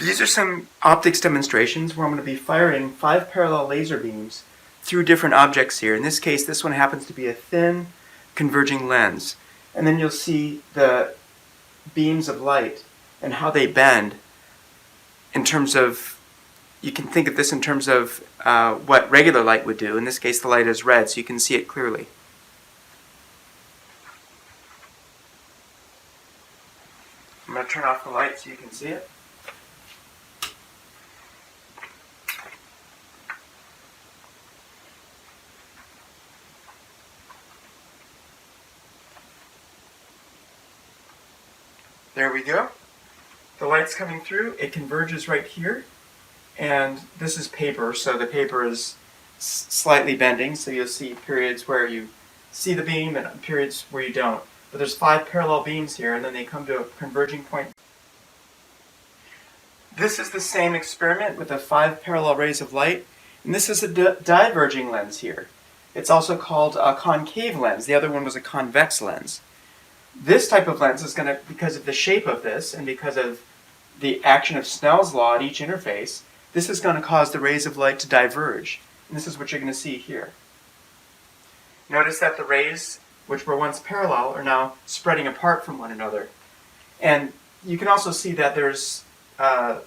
These are some optics demonstrations where I'm going to be firing 5 parallel laser beams through different objects here. In this case, this one happens to be a thin converging lens. And then you'll see the beams of light and how they bend in terms of, you can think of this in terms of what regular light would do. In this case, the light is red, so you can see it clearly. I'm going to turn off the light so you can see it. There we go. The light's coming through, it converges right here, and this is paper, so the paper is slightly bending, so you'll see periods where you see the beam and periods where you don't. But there's 5 parallel beams here, and then they come to a converging point. This is the same experiment with the 5 parallel rays of light, and this is a diverging lens here. It's also called a concave lens. The other one was a convex lens. This type of lens is going to, because of the shape of this and because of the action of Snell's law at each interface, this is going to cause the rays of light to diverge. And this is what you're going to see here. Notice that the rays, which were once parallel, are now spreading apart from one another. And you can also see that there's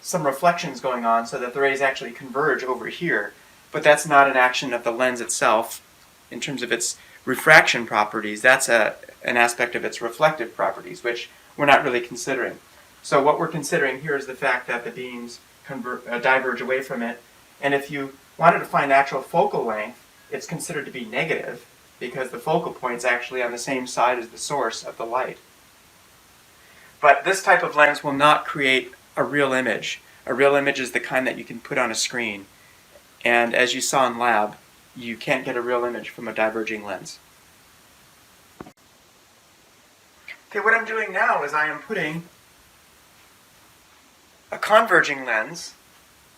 some reflections going on so that the rays actually converge over here. But that's not an action of the lens itself in terms of its refraction properties. That's an aspect of its reflective properties, which we're not really considering. So what we're considering here is the fact that the beams diverge away from it. And if you wanted to find actual focal length, it's considered to be negative because the focal point's actually on the same side as the source of the light. But this type of lens will not create a real image. A real image is the kind that you can put on a screen. And as you saw in lab, you can't get a real image from a diverging lens. Okay, what I'm doing now is I am putting a converging lens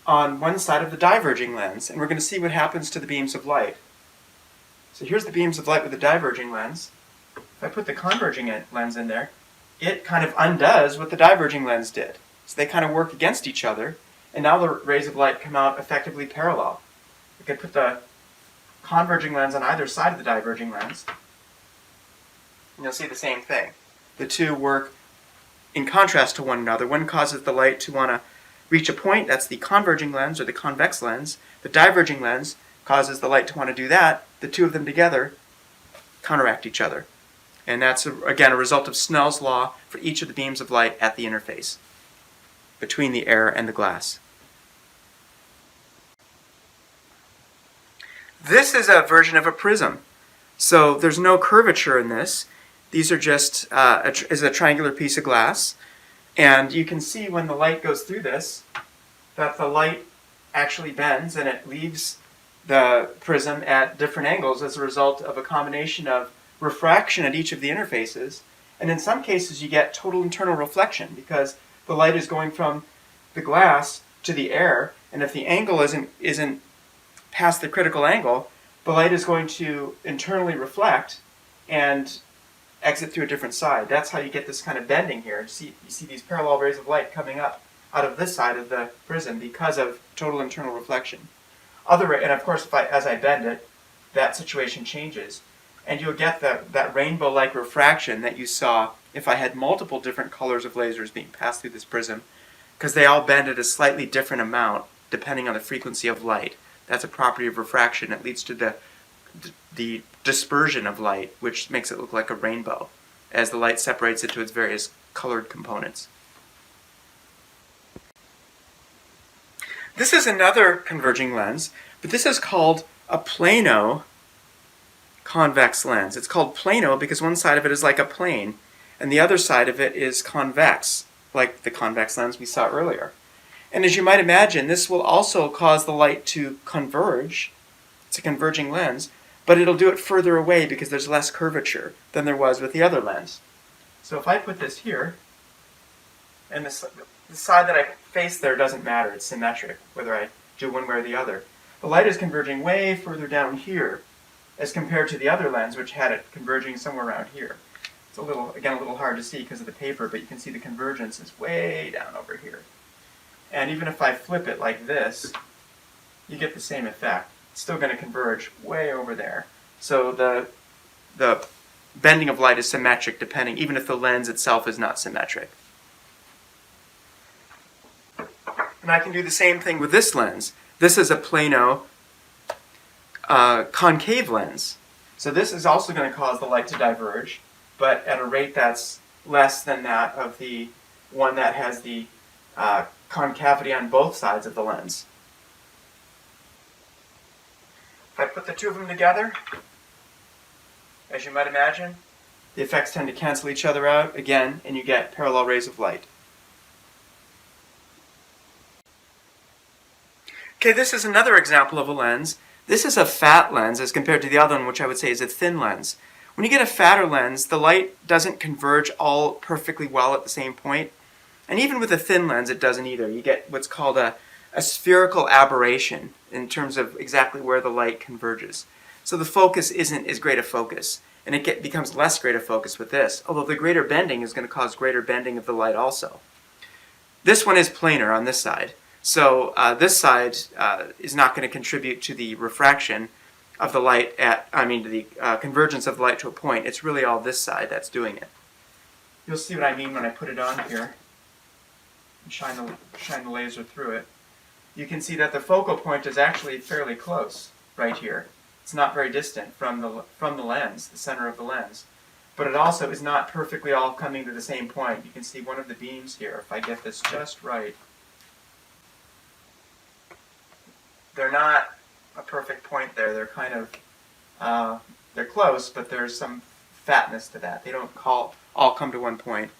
on one side of the diverging lens, and we're going to see what happens to the beams of light. So here's the beams of light with the diverging lens. If I put the converging lens in there, it kind of undoes what the diverging lens did. So they kind of work against each other, and now the rays of light come out effectively parallel. We could put the converging lens on either side of the diverging lens, and you'll see the same thing. The two work in contrast to one another. One causes the light to want to reach a point, that's the converging lens or the convex lens. The diverging lens causes the light to want to do that. The two of them together counteract each other. And that's, again, a result of Snell's law for each of the beams of light at the interface between the air and the glass. This is a version of a prism. So there's no curvature in this. These are just is a triangular piece of glass. And you can see when the light goes through this that the light actually bends and it leaves the prism at different angles as a result of a combination of refraction at each of the interfaces. And in some cases you get total internal reflection because the light is going from the glass to the air, and if the angle isn't past the critical angle, the light is going to internally reflect and exit through a different side. That's how you get this kind of bending here. You see these parallel rays of light coming up out of this side of the prism because of total internal reflection. And of course, as I bend it, that situation changes. And you'll get that rainbow-like refraction that you saw if I had multiple different colors of lasers being passed through this prism, because they all bend at a slightly different amount depending on the frequency of light. That's a property of refraction. It leads to the dispersion of light, which makes it look like a rainbow as the light separates into its various colored components. This is another converging lens, but this is called a plano convex lens. It's called plano because one side of it is like a plane, and the other side of it is convex, like the convex lens we saw earlier. And as you might imagine, this will also cause the light to converge. It's a converging lens, but it'll do it further away because there's less curvature than there was with the other lens. So if I put this here, and the side that I face there doesn't matter, it's symmetric, whether I do one way or the other. The light is converging way further down here as compared to the other lens, which had it converging somewhere around here. It's a little hard to see because of the paper, but you can see the convergence is way down over here. And even if I flip it like this, you get the same effect. It's still going to converge way over there. So the bending of light is symmetric depending, even if the lens itself is not symmetric. And I can do the same thing with this lens. This is a plano concave lens. So this is also going to cause the light to diverge, but at a rate that's less than that of the one that has the concavity on both sides of the lens. If I put the two of them together, as you might imagine, the effects tend to cancel each other out again, and you get parallel rays of light. Okay, this is another example of a lens. This is a fat lens as compared to the other one, which I would say is a thin lens. When you get a fatter lens, the light doesn't converge all perfectly well at the same point. And even with a thin lens, it doesn't either. You get what's called a spherical aberration in terms of exactly where the light converges. So the focus isn't as great a focus, and it becomes less great a focus with this, although the greater bending is going to cause greater bending of the light also. This one is planar on this side. So this side is not going to contribute to the refraction of the light to the convergence of the light to a point. It's really all this side that's doing it. You'll see what I mean when I put it on here and shine the laser through it. You can see that the focal point is actually fairly close right here. It's not very distant from the lens, the center of the lens. But it also is not perfectly all coming to the same point. You can see one of the beams here, if I get this just right. They're not a perfect point there. They're kind of, they're close, but there's some fatness to that. They don't all come to one point.